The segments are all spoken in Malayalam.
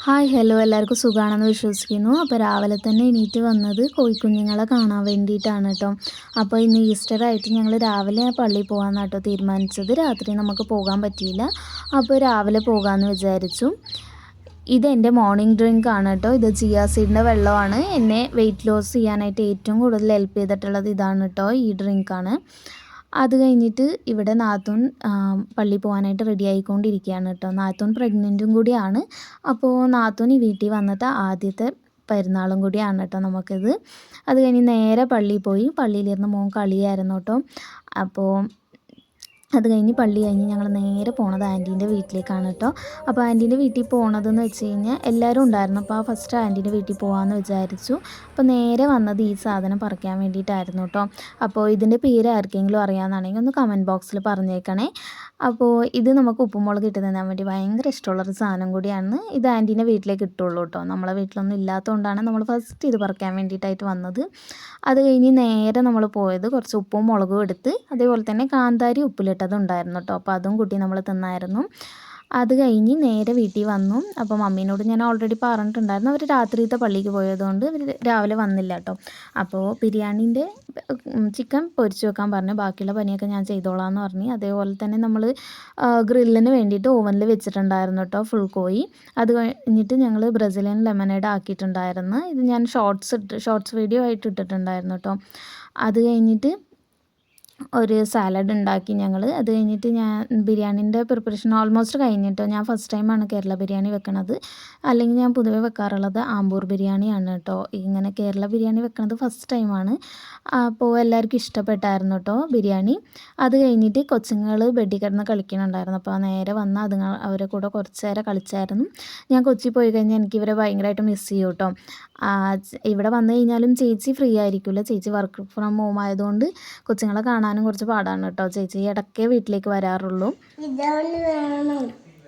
ഹായ് ഹലോ എല്ലാവർക്കും സുഖമാണെന്ന് വിശ്വസിക്കുന്നു. അപ്പോൾ രാവിലെ തന്നെ എണീറ്റ് വന്നത് കോഴിക്കുഞ്ഞുങ്ങളെ കാണാൻ വേണ്ടിയിട്ടാണ് കേട്ടോ. അപ്പോൾ ഇന്ന് ഈസ്റ്റർ ആയിട്ട് ഞങ്ങൾ രാവിലെ പള്ളിയിൽ പോകാമെന്ന് കേട്ടോ തീരുമാനിച്ചത്. രാത്രി നമുക്ക് പോകാൻ പറ്റിയില്ല, അപ്പോൾ രാവിലെ പോകാമെന്ന് വിചാരിച്ചു. ഇതെൻ്റെ മോർണിംഗ് ഡ്രിങ്ക് ആണ് കേട്ടോ. ഇത് ചിയ സീഡിൻ്റെ വെള്ളമാണ്. എന്നെ വെയിറ്റ് ലോസ് ചെയ്യാനായിട്ട് ഏറ്റവും കൂടുതൽ ഹെൽപ്പ് ചെയ്തിട്ടുള്ളത് ഇതാണ് കേട്ടോ, ഈ ഡ്രിങ്കാണ്. അത് കഴിഞ്ഞിട്ട് ഇവിടെ നാത്തൂൻ പള്ളിയിൽ പോകാനായിട്ട് റെഡി ആയിക്കൊണ്ടിരിക്കുകയാണ് കേട്ടോ. നാത്തൂൻ പ്രഗ്നൻറ്റും കൂടിയാണ്. അപ്പോൾ നാത്തൂൻ ഈ വീട്ടിൽ വന്നിട്ട് ആദ്യത്തെ പെരുന്നാളും കൂടിയാണ് കേട്ടോ നമുക്കിത്. അത് കഴിഞ്ഞ് നേരെ പള്ളിയിൽ പോയി. പള്ളിയിലിരുന്ന് മോൻ കളിയായിരുന്നു കേട്ടോ. അപ്പോൾ അത് കഴിഞ്ഞ് പള്ളി കഴിഞ്ഞ് ഞങ്ങൾ നേരെ പോണത് ആൻറ്റീൻ്റെ വീട്ടിലേക്കാണ് കേട്ടോ. അപ്പോൾ ആൻറ്റീൻ്റെ വീട്ടിൽ പോണതെന്ന് വെച്ച് കഴിഞ്ഞാൽ എല്ലാവരും ഉണ്ടായിരുന്നു. അപ്പോൾ ഫസ്റ്റ് ആൻറ്റീൻ്റെ വീട്ടിൽ പോകാമെന്ന് വിചാരിച്ചു. അപ്പോൾ നേരെ വന്നത് ഈ സാധനം പറിക്കാൻ വേണ്ടിയിട്ടായിരുന്നു കേട്ടോ. അപ്പോൾ ഇതിൻ്റെ പേര് ആർക്കെങ്കിലും അറിയാമെന്നാണെങ്കിൽ ഒന്ന് കമൻറ്റ് ബോക്സിൽ പറഞ്ഞേക്കണേ. അപ്പോൾ ഇത് നമുക്ക് ഉപ്പുമുളക് ഇട്ട് തിന്നാൻ വേണ്ടി ഭയങ്കര ഇഷ്ടമുള്ളൊരു സാധനം കൂടിയാണ്. ഇത് ആൻറ്റീൻ്റെ വീട്ടിലേക്ക് കിട്ടുള്ളൂ കേട്ടോ. നമ്മളെ വീട്ടിലൊന്നും ഇല്ലാത്തതുകൊണ്ടാണ് നമ്മൾ ഫസ്റ്റ് ഇത് പറിക്കാൻ വേണ്ടിയിട്ടായിട്ട് വന്നത്. അത് കഴിഞ്ഞ് നേരെ നമ്മൾ പോയത് കുറച്ച് ഉപ്പും മുളകും എടുത്ത്, അതേപോലെ തന്നെ കാന്താരി ഉപ്പിലിട്ടതും ഉണ്ടായിരുന്നു കേട്ടോ. അപ്പോൾ അതും കൂട്ടി നമ്മൾ തിന്നായിരുന്നു. അത് കഴിഞ്ഞ് നേരെ വീട്ടിൽ വന്നു. അപ്പോൾ മമ്മീനോട് ഞാൻ ഓൾറെഡി പറഞ്ഞിട്ടുണ്ടായിരുന്നു, അവർ രാത്രിയത്തെ പള്ളിക്ക് പോയതുകൊണ്ട് അവർ രാവിലെ വന്നില്ല കേട്ടോ. അപ്പോൾ ബിരിയാണീൻ്റെ ചിക്കൻ പൊരിച്ച് വെക്കാൻ പറഞ്ഞു, ബാക്കിയുള്ള പണിയൊക്കെ ഞാൻ ചെയ്തോളാം എന്ന് പറഞ്ഞു. അതേപോലെ തന്നെ നമ്മൾ ഗ്രില്ലിന് വേണ്ടിയിട്ട് ഓവനിൽ വെച്ചിട്ടുണ്ടായിരുന്നു കേട്ടോ ഫുൾ കോഴി. അത് കഴിഞ്ഞിട്ട് ഞങ്ങൾ ബ്രസീലിയൻ ലെമനേഡ് ആക്കിയിട്ടുണ്ടായിരുന്നു. ഇത് ഞാൻ ഷോർട്സ് വീഡിയോ ആയിട്ട് ഇട്ടിട്ടുണ്ടായിരുന്നു കേട്ടോ. അത് കഴിഞ്ഞിട്ട് ഒരു സാലഡ് ഉണ്ടാക്കി ഞങ്ങൾ. അത് കഴിഞ്ഞിട്ട് ഞാൻ ബിരിയാണീൻ്റെ പ്രിപ്പറേഷൻ ഓൾമോസ്റ്റ് കഴിഞ്ഞിട്ടോ. ഞാൻ ഫസ്റ്റ് ടൈമാണ് കേരള ബിരിയാണി വെക്കണത്. അല്ലെങ്കിൽ ഞാൻ പൊതുവെ വെക്കാറുള്ളത് ആമ്പൂർ ബിരിയാണിയാണ് കേട്ടോ. ഇങ്ങനെ കേരള ബിരിയാണി വെക്കണത് ഫസ്റ്റ് ടൈമാണ്. അപ്പോൾ എല്ലാവർക്കും ഇഷ്ടപ്പെട്ടായിരുന്നു കേട്ടോ ബിരിയാണി. അത് കഴിഞ്ഞിട്ട് കൊച്ചുങ്ങൾ ബെഡിൽ കിടന്ന് കളിക്കുന്നുണ്ടായിരുന്നു. അപ്പോൾ നേരെ വന്ന് അവരെ കൂടെ കുറച്ച് നേരം കളിച്ചായിരുന്നു. ഞാൻ കൊച്ചി പോയി കഴിഞ്ഞാൽ എനിക്ക് ഇവരെ ഭയങ്കരമായിട്ട് മിസ് ചെയ്യും കേട്ടോ. ഇവിടെ വന്നു കഴിഞ്ഞാലും ചേച്ചി ഫ്രീ ആയിരിക്കില്ല. ചേച്ചി വർക്ക് ഫ്രം ഹോം ആയതുകൊണ്ട് കൊച്ചുങ്ങളെ കാണാനും കുറച്ച് പാടാണ് കേട്ടോ. ചേച്ചി ഇടയ്ക്കേ വീട്ടിലേക്ക് വരാറുള്ളൂ.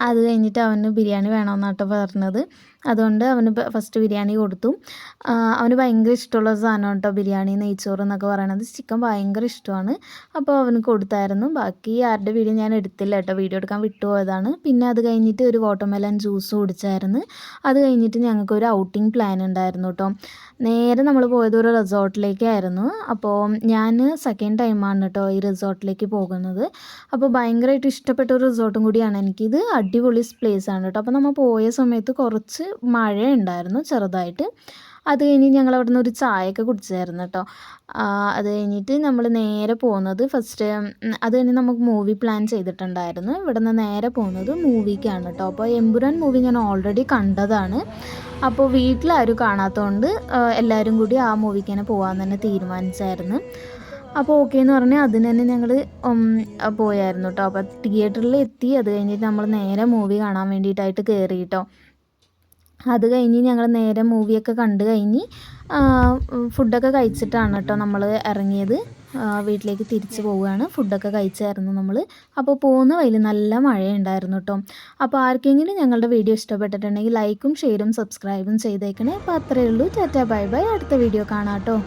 അത് കഴിഞ്ഞിട്ട് അവന് ബിരിയാണി വേണമെന്നാണ് കേട്ടോ പറഞ്ഞത്. അതുകൊണ്ട് അവന് ഫസ്റ്റ് ബിരിയാണി കൊടുത്തു. അവന് ഭയങ്കര ഇഷ്ടമുള്ള സാധനം കേട്ടോ ബിരിയാണി, നെയ്ച്ചോറ് എന്നൊക്കെ പറയണത്. ചിക്കൻ ഭയങ്കര ഇഷ്ടമാണ്. അപ്പോൾ അവന് കൊടുത്തായിരുന്നു. ബാക്കി ആരുടെ വീഡിയോ ഞാൻ എടുത്തില്ല കേട്ടോ, വീഡിയോ എടുക്കാൻ വിട്ടുപോയതാണ്. പിന്നെ അത് കഴിഞ്ഞിട്ട് ഒരു വാട്ടർമെലൺ ജ്യൂസ് കുടിച്ചായിരുന്നു. അത് കഴിഞ്ഞിട്ട് ഞങ്ങൾക്കൊരു ഔട്ടിംഗ് പ്ലാൻ ഉണ്ടായിരുന്നു കേട്ടോ. നേരെ നമ്മൾ പോയത് ഒരു റിസോർട്ടിലേക്കായിരുന്നു. അപ്പോൾ ഞാൻ സെക്കൻഡ് ടൈമാണ് കേട്ടോ ഈ റിസോർട്ടിലേക്ക് പോകുന്നത്. അപ്പോൾ ഭയങ്കരമായിട്ട് ഇഷ്ടപ്പെട്ട ഒരു റിസോർട്ടും കൂടിയാണ് എനിക്കിത്. അടിപൊളി പ്ലേസാണ് കേട്ടോ. അപ്പോൾ നമ്മൾ പോയ സമയത്ത് കുറച്ച് മഴ ഉണ്ടായിരുന്നു ചെറുതായിട്ട്. അത് കഴിഞ്ഞ് ഞങ്ങൾ അവിടെ നിന്ന് ഒരു ചായയൊക്കെ കുടിച്ചായിരുന്നു കേട്ടോ. അത് കഴിഞ്ഞിട്ട് നമ്മൾ നേരെ പോകുന്നത് അത് കഴിഞ്ഞ് നമുക്ക് മൂവി പ്ലാൻ ചെയ്തിട്ടുണ്ടായിരുന്നു. ഇവിടെ നിന്ന് നേരെ പോകുന്നത് മൂവിക്കാണ് കേട്ടോ. അപ്പോൾ എമ്പുരാൻ മൂവി ഞാൻ ഓൾറെഡി കണ്ടതാണ്. അപ്പോൾ വീട്ടിലാരും കാണാത്തതുകൊണ്ട് എല്ലാവരും കൂടി ആ മൂവിക്ക് തന്നെ പോകാമെന്ന് തന്നെ തീരുമാനിച്ചായിരുന്നു. അപ്പോൾ ഓക്കെ എന്ന് പറഞ്ഞാൽ അതിന് തന്നെ ഞങ്ങൾ പോയായിരുന്നു കേട്ടോ. അപ്പോൾ തിയേറ്ററിൽ എത്തി. അത് കഴിഞ്ഞിട്ട് നമ്മൾ നേരെ മൂവി കാണാൻ വേണ്ടിയിട്ടായിട്ട് കയറി കേട്ടോ. അത് കഴിഞ്ഞ് ഞങ്ങൾ നേരെ മൂവിയൊക്കെ കണ്ടു കഴിഞ്ഞ് ഫുഡൊക്കെ കഴിച്ചിട്ടാണ് കേട്ടോ നമ്മൾ ഇറങ്ങിയത്. വീട്ടിലേക്ക് തിരിച്ച് പോവുകയാണ്. ഫുഡൊക്കെ കഴിച്ചായിരുന്നു നമ്മൾ. അപ്പോൾ പോകുന്ന വഴിയിൽ നല്ല മഴയുണ്ടായിരുന്നു കേട്ടോ. അപ്പോൾ ആർക്കെങ്കിലും ഞങ്ങളുടെ വീഡിയോ ഇഷ്ടപ്പെട്ടിട്ടുണ്ടെങ്കിൽ ലൈക്കും ഷെയറും സബ്സ്ക്രൈബും ചെയ്തേക്കണേ. അപ്പോൾ അത്രയേ ഉള്ളൂ. Tata bye bye. അടുത്ത വീഡിയോ കാണാം കേട്ടോ.